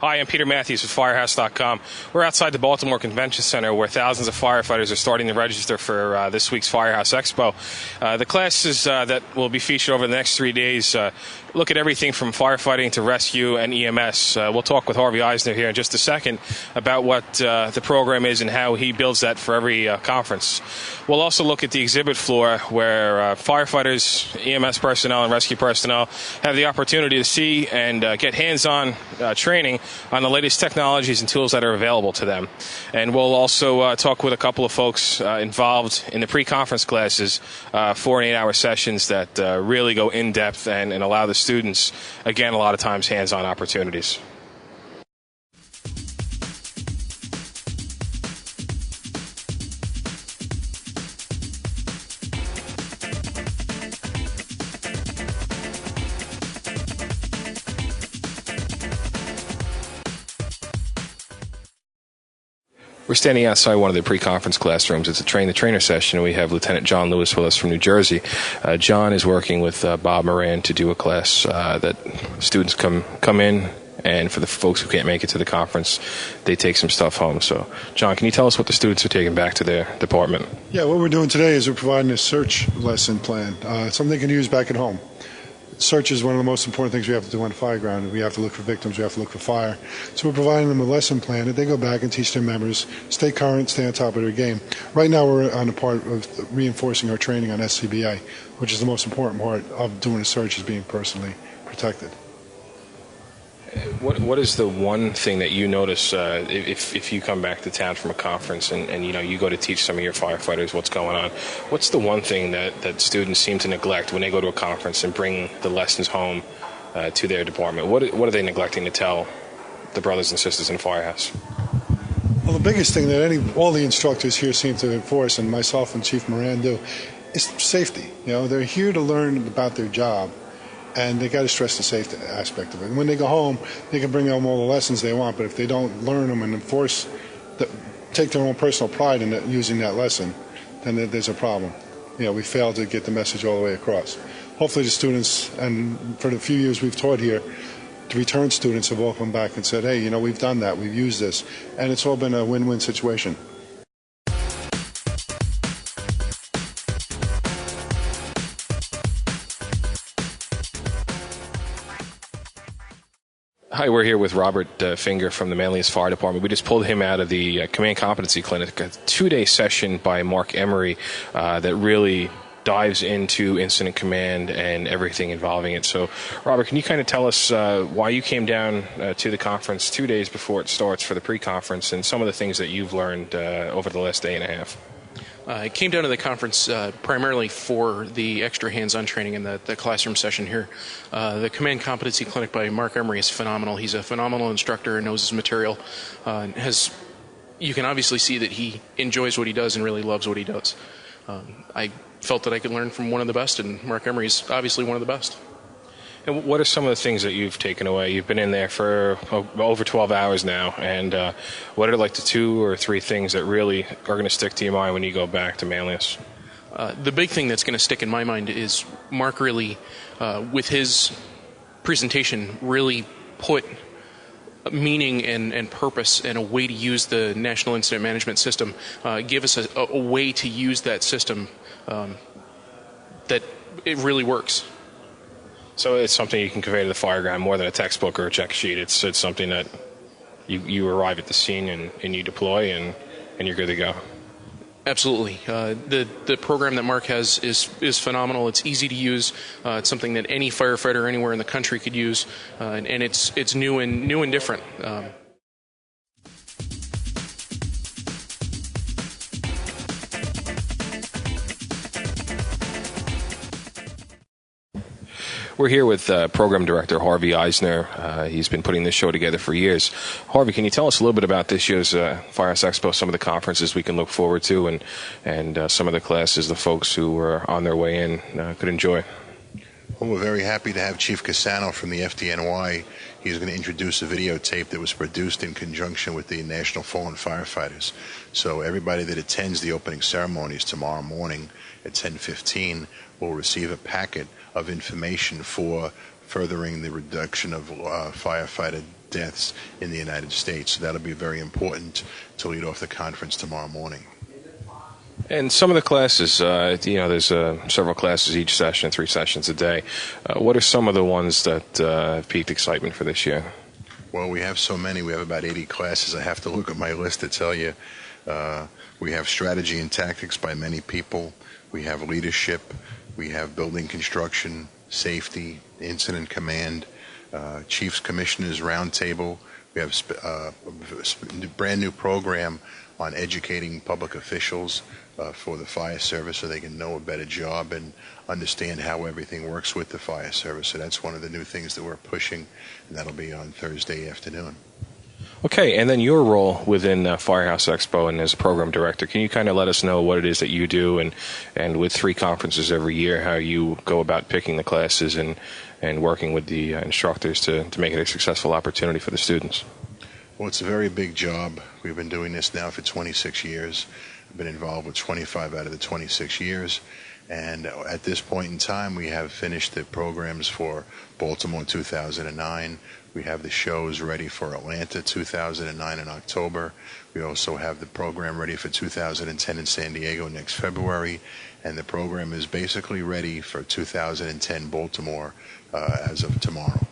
Hi, I'm Peter Matthews with Firehouse.com. We're outside the Baltimore Convention Center where thousands of firefighters are starting to register for this week's Firehouse Expo. The classes that will be featured over the next 3 days look at everything from firefighting to rescue and EMS. We'll talk with Harvey Eisner here in just a second about what the program is and how he builds that for every conference. We'll also look at the exhibit floor where firefighters, EMS personnel, and rescue personnel have the opportunity to see and get hands-on training on the latest technologies and tools that are available to them. And we'll also talk with a couple of folks involved in the pre-conference classes, 4 and 8 hour sessions that really go in-depth and allow the students, again, a lot of times hands-on opportunities. We're standing outside one of the pre-conference classrooms. It's a train-the-trainer session, and we have Lieutenant John Lewis with us from New Jersey. John is working with Bob Moran to do a class that students come in, and for the folks who can't make it to the conference, they take some stuff home. So, John, can you tell us what the students are taking back to their department? Yeah, what we're doing today is we're providing a search lesson plan, something they can use back at home. Search is one of the most important things we have to do on the fire ground. We have to look for victims. We have to look for fire. So we're providing them a lesson plan that they go back and teach their members, stay current, stay on top of their game. Right now we're on the part of reinforcing our training on SCBA, which is the most important part of doing a search, is being personally protected. What is the one thing that you notice if you come back to town from a conference and you go to teach some of your firefighters what's going on? What's the one thing that students seem to neglect when they go to a conference and bring the lessons home to their department? What are they neglecting to tell the brothers and sisters in the Firehouse? Well, the biggest thing that all the instructors here seem to enforce, and myself and Chief Moran do, is safety. They're here to learn about their job. And they got to stress the safety aspect of it. And when they go home, they can bring home all the lessons they want, but if they don't learn them and take their own personal pride in using that lesson, then there's a problem. We fail to get the message all the way across. Hopefully the students, and for the few years we've taught here, the return students have all come back and said, hey, we've done that, we've used this, and it's all been a win-win situation. Hi, we're here with Robert Finger from the Manlius Fire Department. We just pulled him out of the Command Competency Clinic, a 2-day session by Mark Emery that really dives into incident command and everything involving it. So, Robert, can you kind of tell us why you came down to the conference 2 days before it starts for the pre-conference and some of the things that you've learned over the last day and a half? I came down to the conference primarily for the extra hands-on training in the classroom session here. The Command Competency Clinic by Mark Emery is phenomenal. He's a phenomenal instructor and knows his material. You can obviously see that he enjoys what he does and really loves what he does. I felt that I could learn from one of the best, and Mark Emery is obviously one of the best. And what are some of the things that you've taken away? You've been in there for over 12 hours now, and what are like the 2 or 3 things that really are going to stick to your mind when you go back to Manlius? The big thing that's going to stick in my mind is Mark really, with his presentation, really put meaning and purpose and a way to use the National Incident Management System, give us a way to use that system that it really works. So it's something you can convey to the fire ground more than a textbook or a check sheet. It's something that you arrive at the scene and you deploy and you're good to go. Absolutely. The program that Mark has is phenomenal. It's easy to use. It's something that any firefighter anywhere in the country could use, and it's new and different. We're here with Program Director Harvey Eisner. He's been putting this show together for years. Harvey, can you tell us a little bit about this year's Firehouse Expo, some of the conferences we can look forward to, and some of the classes the folks who are on their way in could enjoy? Well, we're very happy to have Chief Cassano from the FDNY. He's going to introduce a videotape that was produced in conjunction with the National Fallen Firefighters. So everybody that attends the opening ceremonies tomorrow morning at 10:15 will receive a packet of information for furthering the reduction of firefighter deaths in the United States. So that'll be very important to lead off the conference tomorrow morning. And some of the classes, there's several classes each session, 3 sessions a day. What are some of the ones that have piqued excitement for this year? Well, we have so many. We have about 80 classes. I have to look at my list to tell you. We have strategy and tactics by many people. We have leadership. We have building construction, safety, incident command, Chiefs Commissioners Roundtable. We have a brand new program on educating public officials for the fire service so they can know a better job and understand how everything works with the fire service. So that's one of the new things that we're pushing, and that'll be on Thursday afternoon. Okay, and then your role within Firehouse Expo and as a program director, can you kind of let us know what it is that you do and with 3 conferences every year, how you go about picking the classes and working with the instructors to make it a successful opportunity for the students? Well, it's a very big job. We've been doing this now for 26 years. I've been involved with 25 out of the 26 years. And at this point in time, we have finished the programs for Baltimore 2009. We have the shows ready for Atlanta 2009 in October. We also have the program ready for 2010 in San Diego next February. And the program is basically ready for 2010 Baltimore as of tomorrow.